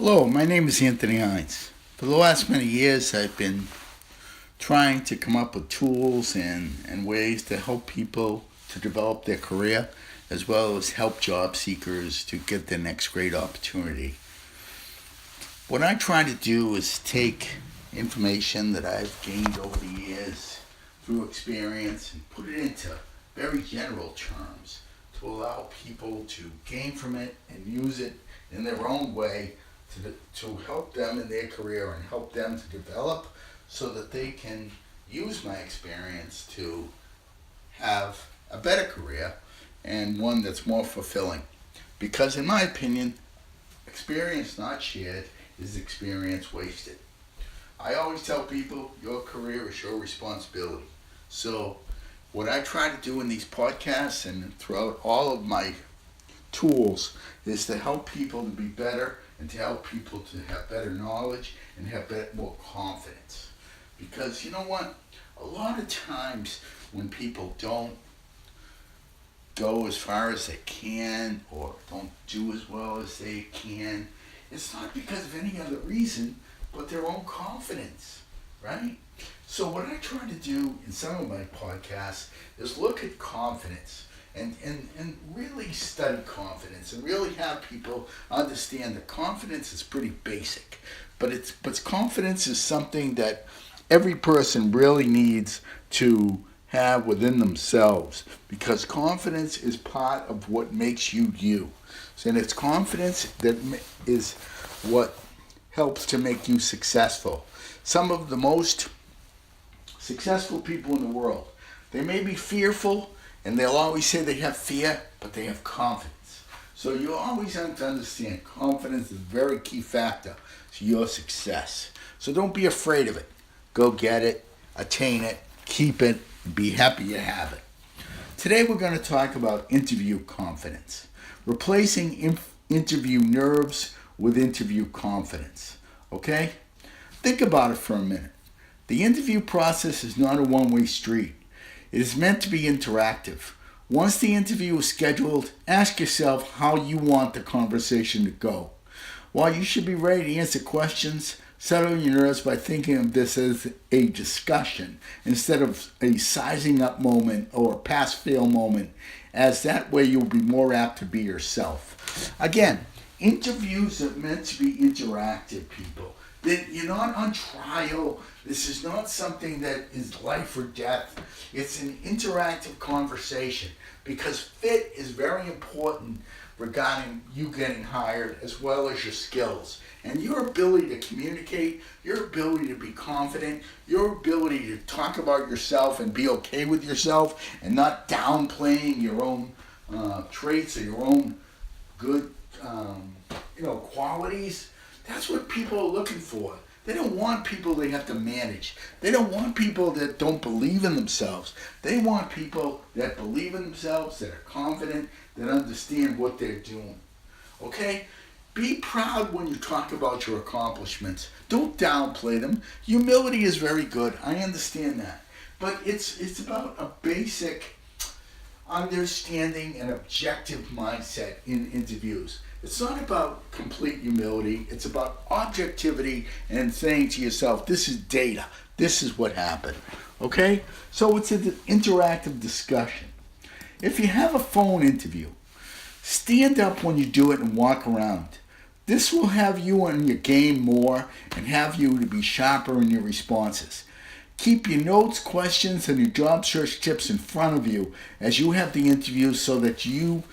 Hello, my name is Anthony Hines. For the last many years, I've been trying to come up with tools and ways to help people to develop their career as well as help job seekers to get their next great opportunity. What I try to do is take information that I've gained over the years through experience and put it into very general terms to allow people to gain from it and use it in their own way to help them in their career and help them to develop so that they can use my experience to have a better career and one that's more fulfilling. Because in my opinion, experience not shared is experience wasted. I always tell people your career is your responsibility. So what I try to do in these podcasts and throughout all of my tools is to help people to be better and to help people to have better knowledge and have more confidence. Because you know what? A lot of times when people don't go as far as they can or don't do as well as they can, it's not because of any other reason but their own confidence, right? So what I try to do in some of my podcasts is look at confidence and really study confidence and really have people understand that confidence is pretty basic. But confidence is something that every person really needs to have within themselves because confidence is part of what makes you you. So, and it's confidence that is what helps to make you successful. Some of the most successful people in the world, they may be fearful and they'll always say they have fear, but they have confidence. So you always have to understand confidence is a very key factor to your success. So don't be afraid of it. Go get it, attain it, keep it, and be happy you have it. Today we're going to talk about interview confidence. Replacing interview nerves with interview confidence. Okay? Think about it for a minute. The interview process is not a one-way street. It is meant to be interactive. Once the interview is scheduled, ask yourself how you want the conversation to go. While you should be ready to answer questions, settle your nerves by thinking of this as a discussion instead of a sizing up moment or a pass-fail moment, as that way you'll be more apt to be yourself. Again, interviews are meant to be interactive, people. You're not on trial. This is not something that is life or death. It's an interactive conversation because fit is very important regarding you getting hired as well as your skills. And your ability to communicate, your ability to be confident, your ability to talk about yourself and be okay with yourself and not downplaying your own traits or your own good qualities. That's what people are looking for. They don't want people they have to manage. They don't want people that don't believe in themselves. They want people that believe in themselves, that are confident, that understand what they're doing. Okay? Be proud when you talk about your accomplishments. Don't downplay them. Humility is very good. I understand that. But it's about a basic understanding and objective mindset in interviews. It's not about complete humility. It's about objectivity and saying to yourself, this is data. This is what happened. Okay? So it's an interactive discussion. If you have a phone interview, stand up when you do it and walk around. This will have you on your game more and have you to be sharper in your responses. Keep your notes, questions, and your job search tips in front of you as you have the interview so that you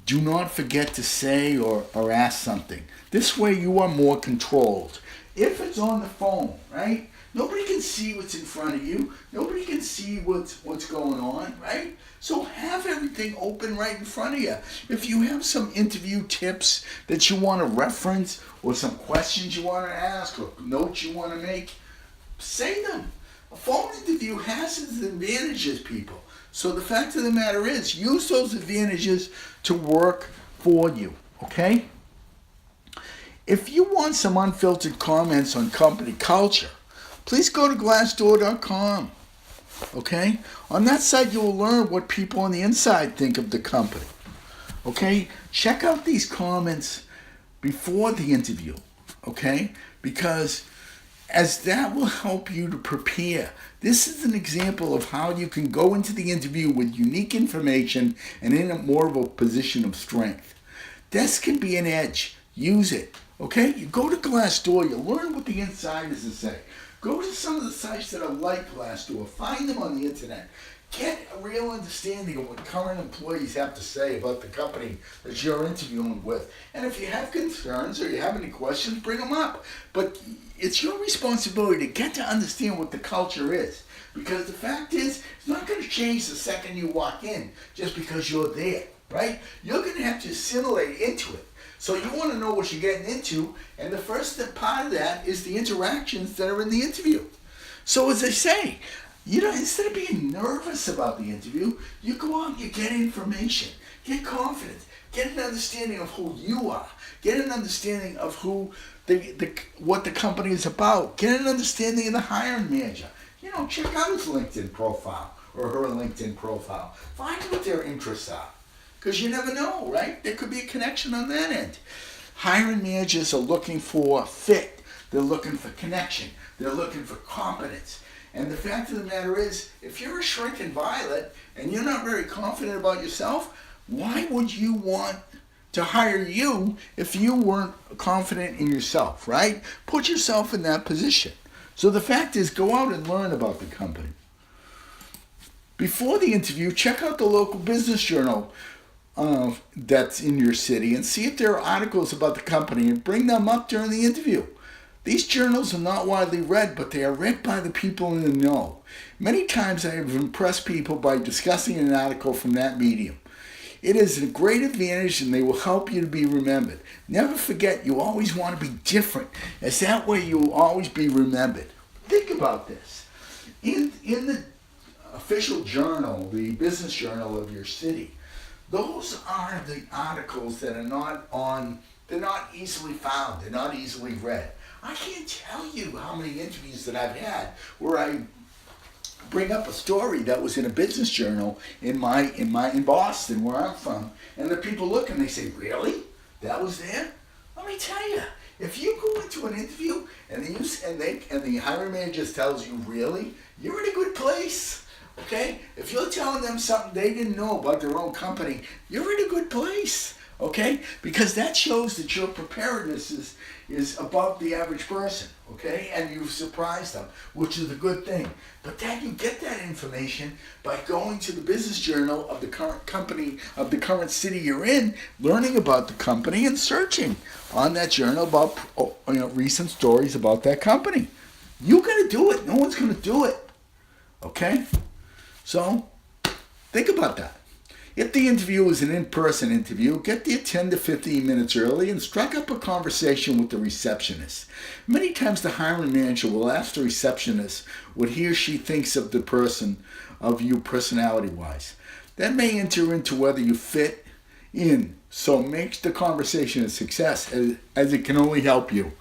do not forget to say or ask something. This way you are more controlled. If it's on the phone, right? Nobody can see what's in front of you. Nobody can see what's going on, right? So have everything open right in front of you. If you have some interview tips that you want to reference or some questions you want to ask or notes you want to make, say them. A phone interview has its advantages, people. So the fact of the matter is, use those advantages to work for you, okay? If you want some unfiltered comments on company culture, please go to glassdoor.com, okay? On that site, you will learn what people on the inside think of the company, okay? Check out these comments before the interview. okay? Because as that will help you to prepare. This is an example of how you can go into the interview with unique information and in a more of a position of strength. This can be an edge. Use it. Okay? You go to Glassdoor, you learn what the insiders say. Go to some of the sites that are like Glassdoor. Find them on the internet. Get a real understanding of what current employees have to say about the company that you're interviewing with. And if you have concerns or you have any questions, bring them up. But it's your responsibility to get to understand what the culture is. Because the fact is, it's not going to change the second you walk in just because you're there, right? You're going to have to assimilate into it. So you want to know what you're getting into, and the first part of that is the interactions that are in the interview. So as I say, instead of being nervous about the interview, you go out and you get information, get confidence, get an understanding of who you are, get an understanding of what the company is about, get an understanding of the hiring manager. Check out his LinkedIn profile or her LinkedIn profile. Find what their interests are. Because you never know, right? There could be a connection on that end. Hiring managers are looking for fit. They're looking for connection. They're looking for competence. And the fact of the matter is, if you're a shrinking violet and you're not very confident about yourself, why would you want to hire you if you weren't confident in yourself, right? Put yourself in that position. So the fact is, go out and learn about the company. Before the interview, check out the local business journal that's in your city and see if there are articles about the company and bring them up during the interview. These journals are not widely read, but they are read by the people in the know. Many times I have impressed people by discussing an article from that medium. It is a great advantage and they will help you to be remembered. Never forget, you always want to be different, as that way you will always be remembered. Think about this. In the official journal, the business journal of your city, those are the articles that they're not easily found, they're not easily read. I can't tell you how many interviews that I've had where I bring up a story that was in a business journal in Boston, where I'm from, and the people look and they say, "Really? That was there?" Let me tell you, if you go into an interview and the hiring manager tells you, "Really?" you're in a good place. Okay? If you're telling them something they didn't know about their own company, you're in a good place. Okay? Because that shows that your preparedness is above the average person. Okay? And you've surprised them, which is a good thing. But then you get that information by going to the business journal of the current company, of the current city you're in, learning about the company and searching on that journal about recent stories about that company. You got to do it. No one's going to do it. Okay? So, think about that. If the interview is an in-person interview, get there 10 to 15 minutes early and strike up a conversation with the receptionist. Many times the hiring manager will ask the receptionist what he or she thinks of the person, of you personality-wise. That may enter into whether you fit in, so make the conversation a success, as it can only help you.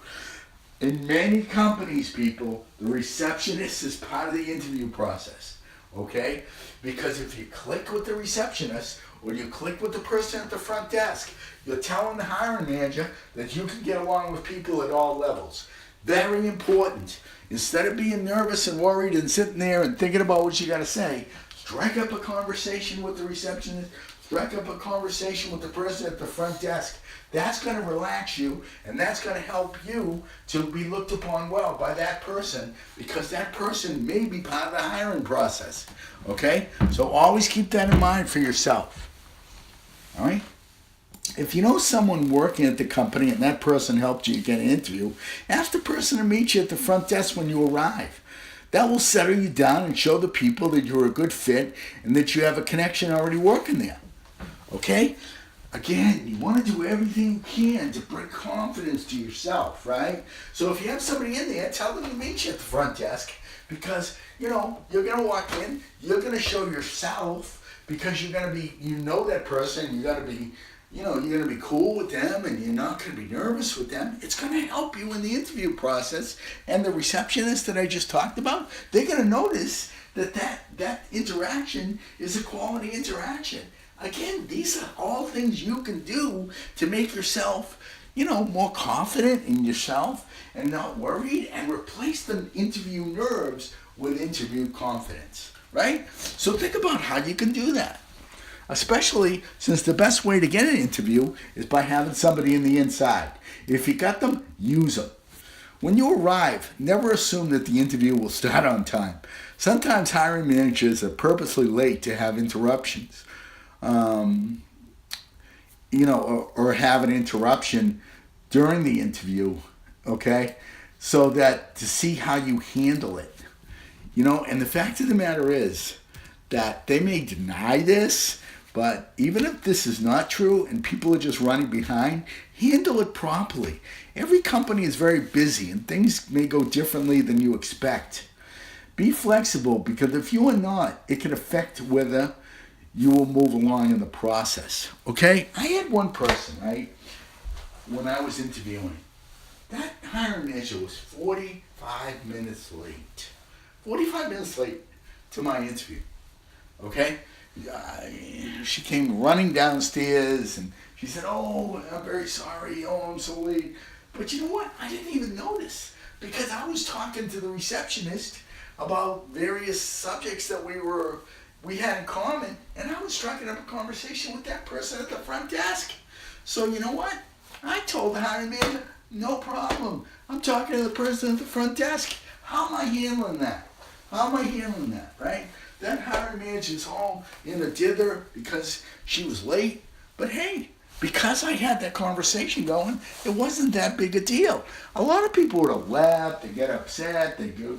In many companies, people, the receptionist is part of the interview process. Okay? Because if you click with the receptionist or you click with the person at the front desk, you're telling the hiring manager that you can get along with people at all levels. Very important. Instead of being nervous and worried and sitting there and thinking about what you got to say, strike up a conversation with the receptionist, strike up a conversation with the person at the front desk. That's going to relax you, and that's going to help you to be looked upon well by that person, because that person may be part of the hiring process. Okay? So always keep that in mind for yourself. All right? If you know someone working at the company and that person helped you get an interview, ask the person to meet you at the front desk when you arrive. That will settle you down and show the people that you're a good fit and that you have a connection already working there. Okay? Again, you want to do everything you can to bring confidence to yourself, right? So if you have somebody in there, tell them to meet you at the front desk, because, you're going to walk in, you're going to show yourself, because you're going to be, that person, you're going to be, you're going to be cool with them, and you're not going to be nervous with them. It's going to help you in the interview process. And the receptionist that I just talked about, they're going to notice that interaction is a quality interaction. Again, these are all things you can do to make yourself more confident in yourself and not worried, and replace the interview nerves with interview confidence, right? So think about how you can do that. Especially since the best way to get an interview is by having somebody in the inside. If you got them, use them. When you arrive, never assume that the interview will start on time. Sometimes hiring managers are purposely late to have interruptions. Or have an interruption during the interview, okay? So that to see how you handle it. And the fact of the matter is that they may deny this, but even if this is not true and people are just running behind, handle it properly. Every company is very busy and things may go differently than you expect. Be flexible, because if you are not, it can affect whether you will move along in the process. Okay? I had one person, right, when I was interviewing. That hiring manager was 45 minutes late. 45 minutes late to my interview. Okay? She came running downstairs and she said, "Oh, I'm very sorry. Oh, I'm so late." But you know what? I didn't even notice, because I was talking to the receptionist about various subjects that we had in common, and I was striking up a conversation with that person at the front desk. So you know what? I told the hiring manager, "No problem. I'm talking to the person at the front desk. How am I handling that? Right? That hiring manager's all in a dither because she was late. But hey, because I had that conversation going, it wasn't that big a deal. A lot of people would have laughed, they get upset, they go,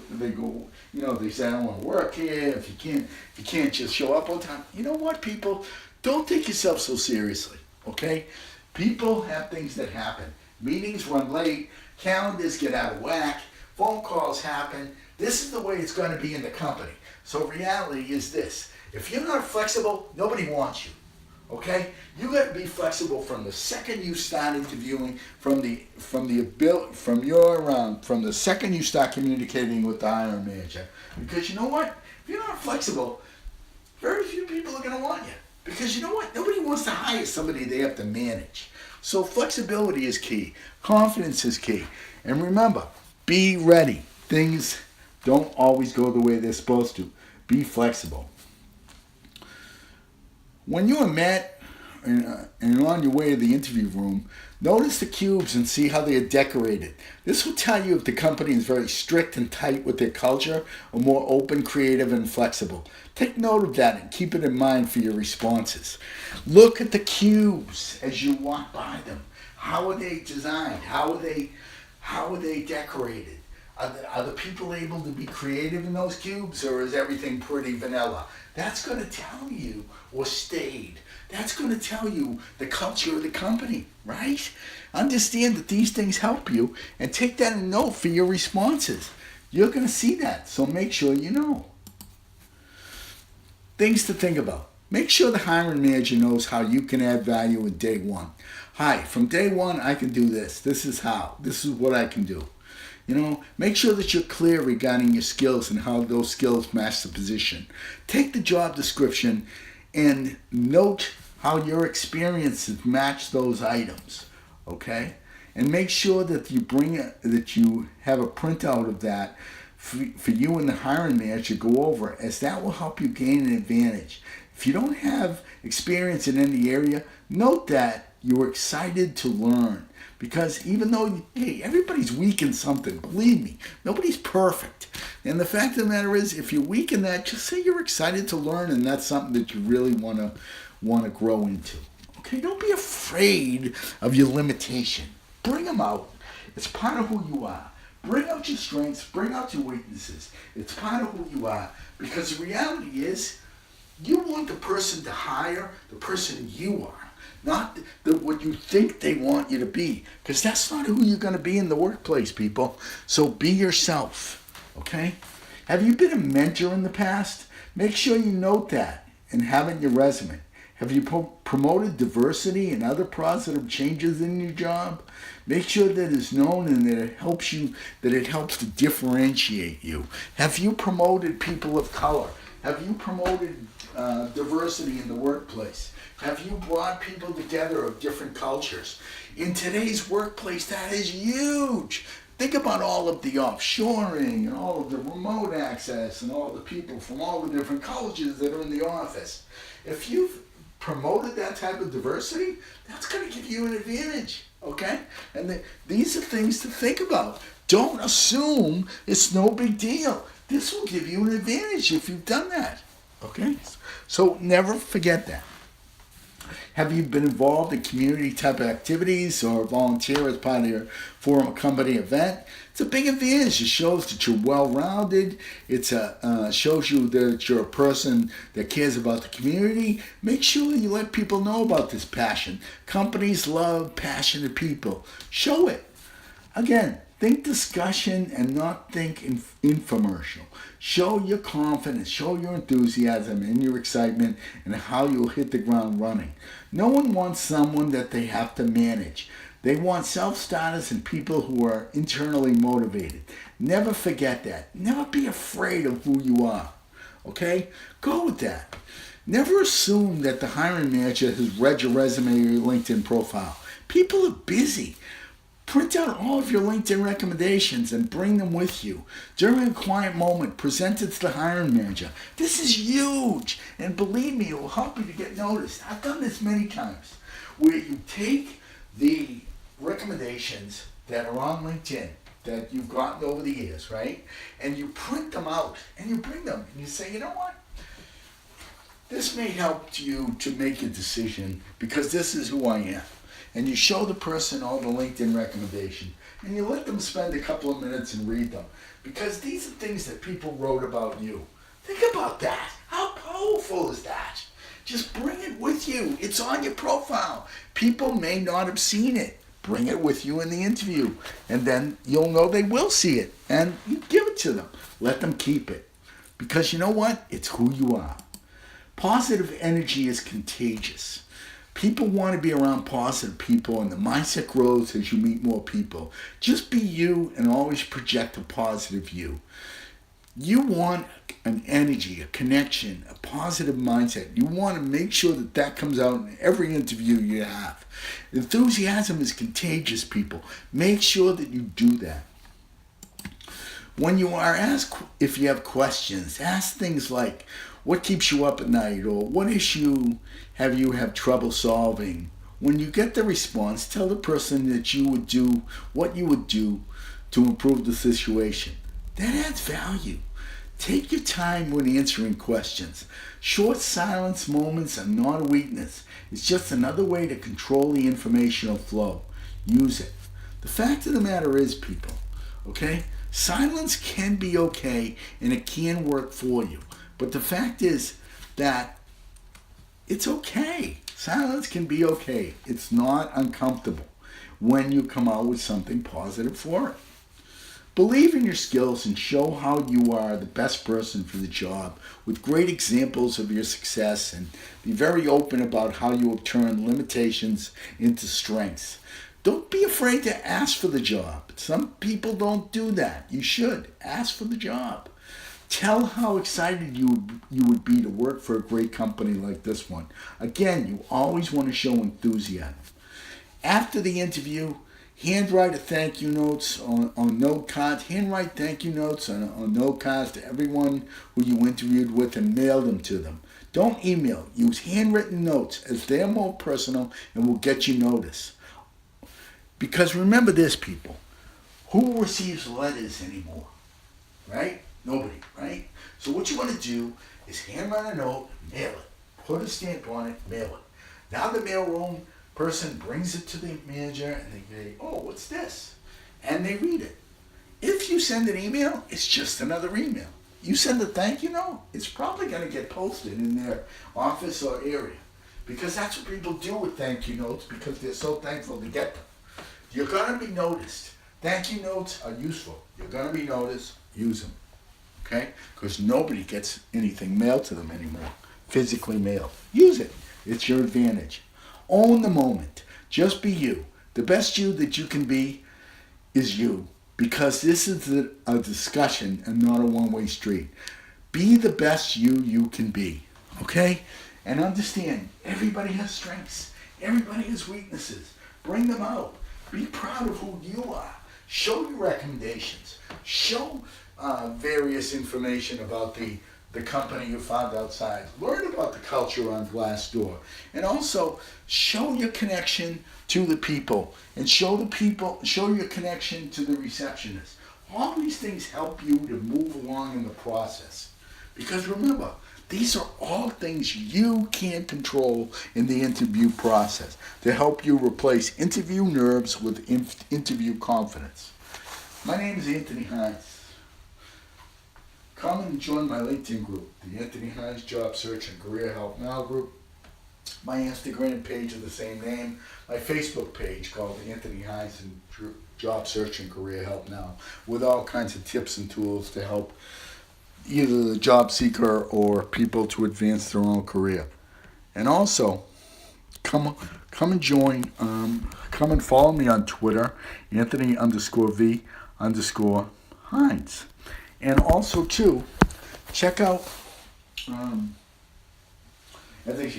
they say, "I don't want to work here if you can't just show up on time." You know what, people? Don't take yourself so seriously, okay? People have things that happen. Meetings run late, calendars get out of whack, phone calls happen. This is the way it's going to be in the company. So reality is this: if you're not flexible, nobody wants you. Okay, you got to be flexible from the second you start interviewing, from the second you start communicating with the hiring manager. Because you know what? If you're not flexible, very few people are going to want you. Because you know what? Nobody wants to hire somebody they have to manage. So flexibility is key. Confidence is key. And remember, be ready. Things don't always go the way they're supposed to. Be flexible. When you are met and on your way to the interview room, notice the cubes and see how they are decorated. This will tell you if the company is very strict and tight with their culture, or more open, creative, and flexible. Take note of that and keep it in mind for your responses. Look at the cubes as you walk by them. How are they designed? How are they decorated? Are the people able to be creative in those cubes, or is everything pretty vanilla? That's going to tell you, or stayed. That's going to tell you the culture of the company, right? Understand that these things help you, and take that in note for your responses. You're going to see that, so make sure you know. Things to think about. Make sure the hiring manager knows how you can add value in day one. Hi, from day one, I can do this. This is how. This is what I can do. Make sure that you're clear regarding your skills and how those skills match the position. Take the job description and note how your experiences match those items, okay? And make sure that you have a printout of that for you and the hiring manager to go over, as that will help you gain an advantage. If you don't have experience in any area, note that you're excited to learn. Because even though, everybody's weak in something, believe me, nobody's perfect. And the fact of the matter is, if you're weak in that, just say you're excited to learn, and that's something that you really want to grow into. Okay, don't be afraid of your limitation. Bring them out. It's part of who you are. Bring out your strengths. Bring out your weaknesses. It's part of who you are. Because the reality is, you want the person to hire the person you are. Not what you think they want you to be. Because that's not who you're going to be in the workplace, people. So be yourself. Okay? Have you been a mentor in the past? Make sure you note that and have it in your resume. Have you promoted diversity and other positive changes in your job? Make sure that it's known and that it helps to differentiate you. Have you promoted people of color? Have you promoted diversity in the workplace? Have you brought people together of different cultures? In today's workplace, that is huge. Think about all of the offshoring and all of the remote access and all the people from all the different colleges that are in the office. If you've promoted that type of diversity, that's going to give you an advantage, okay? And these are things to think about. Don't assume it's no big deal. This will give you an advantage if you've done that, okay? So never forget that. Have you been involved in community type of activities or volunteer as part of your former company event? It's a big advantage. It shows that you're well-rounded. It shows you that you're a person that cares about the community. Make sure you let people know about this passion. Companies love passionate people. Show it. Again, think discussion and not think infomercial. Show your confidence, show your enthusiasm and your excitement and how you'll hit the ground running. No one wants someone that they have to manage. They want self-starters and people who are internally motivated. Never forget that. Never be afraid of who you are. Okay? Go with that. Never assume that the hiring manager has read your resume or your LinkedIn profile. People are busy. Print out all of your LinkedIn recommendations and bring them with you. During a quiet moment, present it to the hiring manager. This is huge, and believe me, it will help you to get noticed. I've done this many times, where you take the recommendations that are on LinkedIn that you've gotten over the years, right? And you print them out, and you bring them, and you say, you know what? This may help you to make a decision because this is who I am. And you show the person all the LinkedIn recommendation, and you let them spend a couple of minutes and read them. Because these are things that people wrote about you. Think about that. How powerful is that? Just bring it with you. It's on your profile. People may not have seen it. Bring it with you in the interview, and then you'll know they will see it. And you give it to them. Let them keep it. Because you know what? It's who you are. Positive energy is contagious. People want to be around positive people, and the mindset grows as you meet more people. Just be you and always project a positive you. You want an energy, a connection, a positive mindset. You want to make sure that that comes out in every interview you have. Enthusiasm is contagious, people. Make sure that you do that. When you are asked if you have questions, ask things like, what keeps you up at night? Or what issue have you had trouble solving? When you get the response, tell the person that you would do what you would do to improve the situation. That adds value. Take your time when answering questions. Short silence moments are not a weakness. It's just another way to control the informational flow. Use it. The fact of the matter is, people, okay? Silence can be okay and it can work for you. But the fact is that it's okay. Silence can be okay. It's not uncomfortable when you come out with something positive for it. Believe in your skills and show how you are the best person for the job with great examples of your success, and be very open about how you have turned limitations into strengths. Don't be afraid to ask for the job. Some people don't do that. You should. Ask for the job. Tell how excited you would be to work for a great company like this one. Again, you always want to show enthusiasm. After the interview, handwrite thank you notes on note cards. Handwrite thank you notes on note cards to everyone who you interviewed with and mail them to them. Don't email. Use handwritten notes as they're more personal and will get you notice. Because remember this, people. Who receives letters anymore? Right? Nobody, right? So what you want to do is handwrite a note, mail it. Put a stamp on it, mail it. Now the mailroom person brings it to the manager and they say, oh, what's this? And they read it. If you send an email, it's just another email. You send a thank you note, it's probably going to get posted in their office or area. Because that's what people do with thank you notes, because they're so thankful to get them. You're going to be noticed. Thank you notes are useful. You're going to be noticed. Use them. Okay? Because nobody gets anything mailed to them anymore. Physically mailed. Use it. It's your advantage. Own the moment. Just be you. The best you that you can be is you. Because this is a discussion and not a one-way street. Be the best you can be, okay? And understand, everybody has strengths. Everybody has weaknesses. Bring them out. Be proud of who you are. Show your recommendations. Show various information about the company you found outside. Learn about the culture on Glassdoor. And also, show your connection to the people. And show your connection to the receptionist. All these things help you to move along in the process. Because remember, these are all things you can't control in the interview process to help you replace interview nerves with interview confidence. My name is Anthony Hines. Come and join my LinkedIn group, the Anthony Hines Job Search and Career Help Now group. My Instagram page of the same name. My Facebook page called Anthony Hines and Job Search and Career Help Now, with all kinds of tips and tools to help either the job seeker or people to advance their own career. And also, come and join, come and follow me on Twitter, Anthony_V_Hines. And also, too, check out, as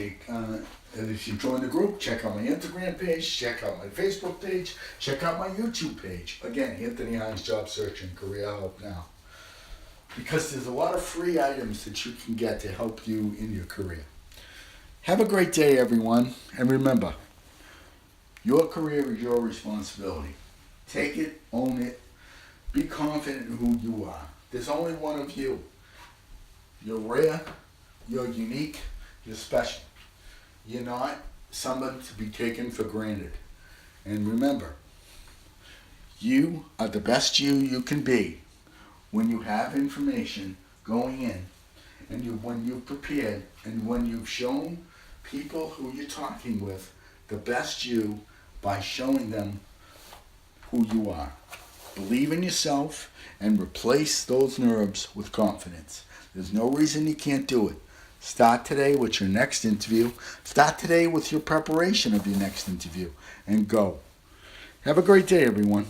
you join the group, check out my Instagram page, check out my Facebook page, check out my YouTube page. Again, Anthony Hines Job Search and Career Help Now. Because there's a lot of free items that you can get to help you in your career. Have a great day, everyone. And remember, your career is your responsibility. Take it, own it, be confident in who you are. There's only one of you. You're rare, you're unique, you're special. You're not someone to be taken for granted. And remember, you are the best you can be. When you have information going in, and when you've prepared, and when you've shown people who you're talking with the best you by showing them who you are. Believe in yourself and replace those nerves with confidence. There's no reason you can't do it. Start today with your next interview. Start today with your preparation of your next interview, and go. Have a great day, everyone.